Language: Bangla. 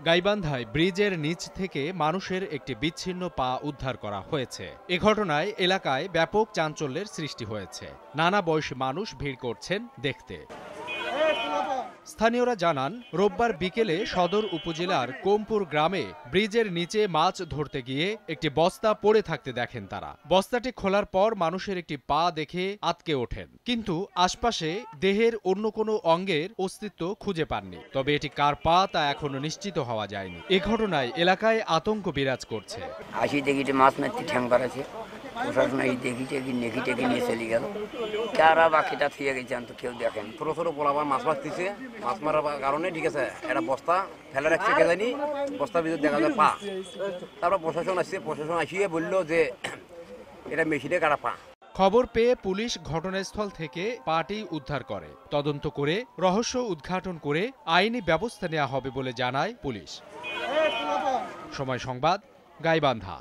গাইবান্ধায় ব্রিজের নিচ থেকে মানুষের একটি বিচ্ছিন্ন পা উদ্ধার করা হয়েছে। এ ঘটনায় এলাকায় ব্যাপক চাঞ্চল্যের সৃষ্টি হয়েছে। নানা বয়সী মানুষ ভিড় করছেন দেখতে। স্থানীয়রা জানান, রোববার বিকেলে সদর উপজেলার কোমপুর গ্রামে ব্রিজের নিচে মাছ ধরতে গিয়ে একটি বস্তা পড়ে থাকতে দেখেন তারা। বস্তাটি খোলার পর মানুষের একটি পা দেখে আঁতকে ওঠেন, কিন্তু আশপাশে দেহের অন্য কোনো অঙ্গের অস্তিত্ব খুঁজে পাননি। তবে এটি কার পা তা এখনো নিশ্চিত হওয়া যায়নি। এ ঘটনায় এলাকায় আতঙ্ক বিরাজ করছে। আসি দেখি মাছ মারতে ঠ্যাং বাড়াচ্ছে, প্রশাসন এই দেখি নেকি টেকি নিয়ে চলে গেল। কারা বাকিটা থুয়ে গেছে তো কেউ দেখেন। ছোট ছোট পোলাবার মাছ মারতেছে, মাছ মারার কারণে ঠিক আছে একটা বস্তা ফেলে রাখছে, কে জানি বস্তার ভিতরে দেখা যায় পা। তারপর প্রশাসন আসিয়ে বললো যে এটা মেশিনে কাটা পা। খবর পেয়ে পুলিশ ঘটনাস্থল থেকে পাটি উদ্ধার করে। তদন্ত করে রহস্য উদ্ঘাটন করে আইনি ব্যবস্থা নেওয়া হবে বলে জানায় পুলিশ। সময় সংবাদ, গাইবান্ধা।